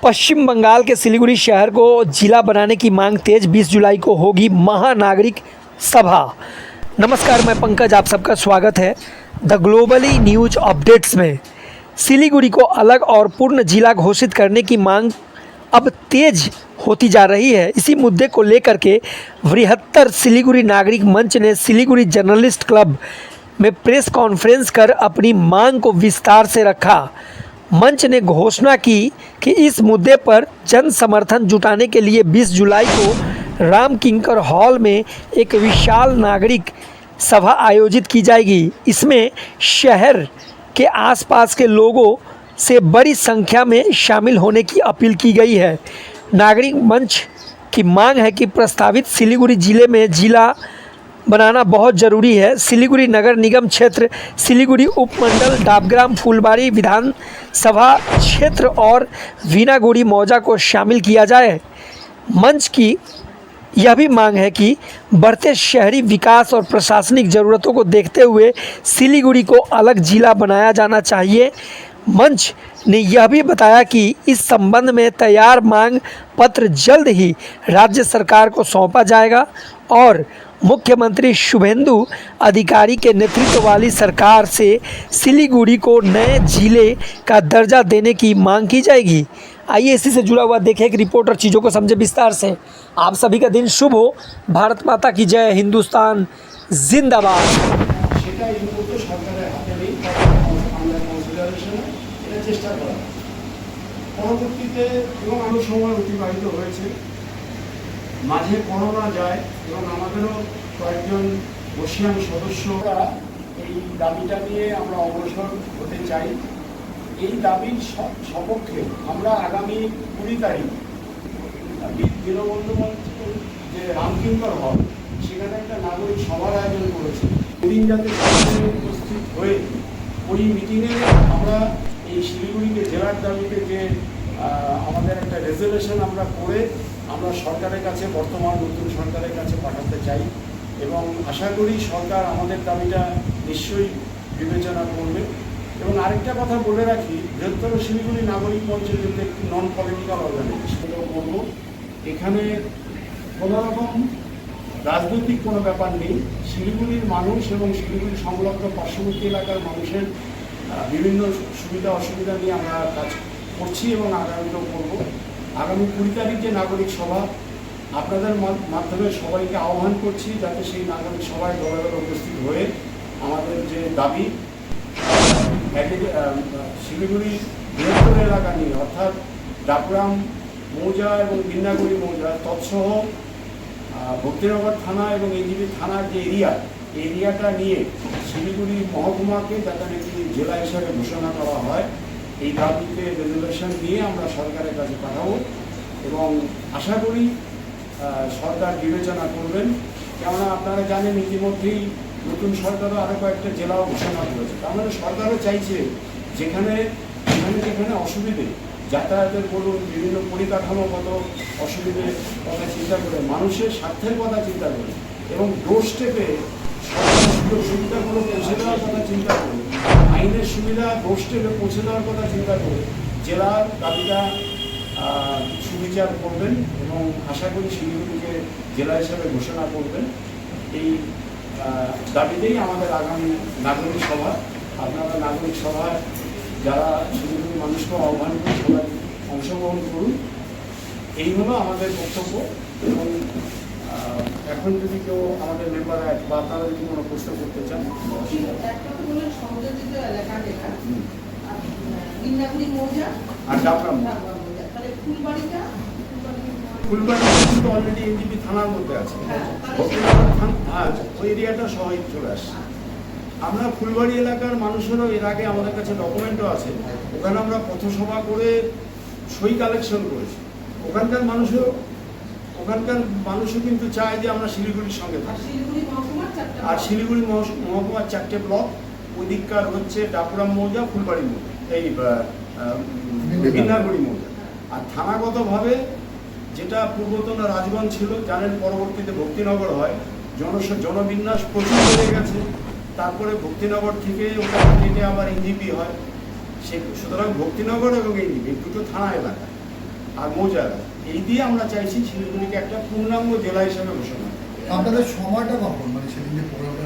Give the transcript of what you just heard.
पश्चिम बंगाल के सिलीगुड़ी शहर को जिला बनाने की मांग तेज। 20 जुलाई को होगी महानागरिक सभा। नमस्कार, मैं पंकज, आप सबका स्वागत है द ग्लोबली न्यूज अपडेट्स में। सिलीगुड़ी को अलग और पूर्ण जिला घोषित करने की मांग अब तेज होती जा रही है। इसी मुद्दे को लेकर के बृहत्तर सिलीगुड़ी नागरिक मंच ने सिलीगुड़ी जर्नलिस्ट क्लब में प्रेस कॉन्फ्रेंस कर अपनी मांग को विस्तार से रखा। मंच ने घोषणा की कि इस मुद्दे पर जन समर्थन जुटाने के लिए 20 जुलाई को राम किंकर हॉल में एक विशाल नागरिक सभा आयोजित की जाएगी। इसमें शहर के आसपास के लोगों से बड़ी संख्या में शामिल होने की अपील की गई है। नागरिक मंच की मांग है कि प्रस्तावित सिलीगुड़ी ज़िले में जिला बनाना बहुत ज़रूरी है। सिलीगुड़ी नगर निगम क्षेत्र, सिलीगुड़ी उपमंडल, डाबग्राम, फुलबाड़ी विधानसभा क्षेत्र और वीनागुड़ी मौजा को शामिल किया जाए। मंच की यह भी मांग है कि बढ़ते शहरी विकास और प्रशासनिक ज़रूरतों को देखते हुए सिलीगुड़ी को अलग जिला बनाया जाना चाहिए। मंच ने यह भी बताया कि इस संबंध में तैयार मांग पत्र जल्द ही राज्य सरकार को सौंपा जाएगा और मुख्यमंत्री शुभेंदु अधिकारी के नेतृत्व वाली सरकार से सिलीगुड़ी को नए जिले का दर्जा देने की मांग की जाएगी। आइए इसी से जुड़ा हुआ देखें एक रिपोर्ट और चीज़ों को समझे विस्तार से। आप सभी का दिन शुभ हो। भारत माता की जय, हिंदुस्तान जिंदाबाद। চেষ্টা করা পরবর্তীতে এবং আরও সময় অতিবাহিত হয়েছে, মাঝে করোনা যায় এবং আমাদেরও কয়েকজন বর্ষিয়ান সদস্যরা এই দাবিটা নিয়ে আমরা অগ্রসর হতে চাই। এই দাবির সপক্ষে আমরা আগামী 20 তারিখ দীনবন্ধু মিত্রের যে রামকিঙ্কর হল, সেখানে একটা নাগরিক সভার আয়োজন করেছি। এদিন যাতে উপস্থিত হয়ে ওই মিটিংয়ে আমরা এই শিলিগুড়িকে জেলার দাবিতে যে আমাদের একটা রেজলিউশন আমরা করে আমরা সরকারের কাছে, বর্তমান নতুন সরকারের কাছে পাঠাতে চাই এবং আশা করি সরকার আমাদের দাবিটা নিশ্চয়ই বিবেচনা করবে। এবং আরেকটা কথা বলে রাখি, বৃহত্তর শিলিগুড়ি নাগরিক মঞ্চ কিন্তু একটি নন পলিটিক্যাল অর্গানাইজেশন করব। এখানে কোনোরকম রাজনৈতিক কোনো ব্যাপার নেই। শিলিগুড়ির মানুষ এবং শিলিগুড়ি সংলগ্ন পার্শ্ববর্তী এলাকার মানুষের বিভিন্ন সুবিধা অসুবিধা নিয়ে আমরা কাজ করছি এবং আগামীতেও করব। আগামী 20 তারিখ যে নাগরিক সভা, আপনাদের মাধ্যমে সবাইকে আহ্বান করছি যাতে সেই নাগরিক সভায় দলে দলে উপস্থিত হয়ে আমাদের যে দাবি শিলিগুড়ি বৃহত্তর এলাকা নিয়ে, অর্থাৎ ডাবগ্রাম মৌজা এবং বিন্নাগুড়ি মৌজা তৎসহ ভক্তিনগর থানা এবং এনজিবি থানার যে এরিয়াটা নিয়ে শিলিগুড়ি মহকুমাকে যাতে একটি জেলা হিসাবে ঘোষণা করা হয়, এই দাবিতে রেজলিউশন নিয়ে আমরা সরকারের কাছে পাঠাবো এবং আশা করি সরকার বিবেচনা করবেন। কেননা আপনারা জানেন ইতিমধ্যেই নতুন সরকারও আরও কয়েকটা জেলাও ঘোষণা করেছে। তার মানে সরকারও চাইছে যেখানে অসুবিধে, যাতায়াতের বলুন, বিভিন্ন পরিকাঠামোগত অসুবিধের কথা চিন্তা করে, মানুষের স্বার্থের কথা চিন্তা করে এবং ডোর স্টেপে সুযোগ সুবিধাগুলো পৌঁছে দেওয়ার কথা চিন্তা করে, আইনের সুবিধা ডোর স্টেপে পৌঁছে দেওয়ার কথা চিন্তা করে জেলার দাবিটা সুবিচার করবেন এবং আশা করি শিলিগুড়িকে জেলা হিসাবে ঘোষণা করবেন। এই দাবিতেই আমাদের আগামী নাগরিক সভা। আপনারা নাগরিক সভায় যারা শিলিগুড়ি মানুষকে আহ্বান করে সবাই অংশগ্রহণ করুন, এই হলো আমাদের বক্তব্য। এবং এখন যদি কেউ আমাদের মেম্বার বা আপনারা যদি কোনো প্রশ্ন করতে চান। আর ডাবগ্রাম ফুলবাড়ি কিন্তু অলরেডি এনজিপি থানার মধ্যে আছে, ওই এরিয়াটা সবাই চলে আসছে। আমরা ফুলবাড়ি এলাকার মানুষেরও এর আগে আমাদের কাছে ডকুমেন্টও আছে, ওখানে আমরা পথসভা করে সই কালেকশন করেছি। ওখানকার মানুষও কিন্তু চায় যে আমরা শিলিগুড়ির সঙ্গে থাকি। আর শিলিগুড়ি মহকুমার 4টে ব্লক, ওই দিককার হচ্ছে ডাবগ্রাম মৌজা, ফুলবাড়ি মৌজা, এই বিন্নাগুড়ি মৌজা। আর থানাগতভাবে যেটা পূর্বতন রাজগঞ্জ ছিল, জানেন পরবর্তীতে ভক্তিনগর হয়, জনবিন্যাস প্রচুর বেড়ে গেছে। তারপরে ভক্তিনগর থেকে ওখানে আবার এনজিপি হয়। সুতরাং ভক্তিনগর এবং এনজিপি দুটো থানা এলাকা। আর মৌজারা, এই দিয়ে আমরা চাইছি শিলিগুড়িকে একটা পূর্ণাঙ্গ জেলা হিসেবে ঘোষণা। আপনাদের সময়টা কখন, মানে সেদিন যে প্রোগ্রামটা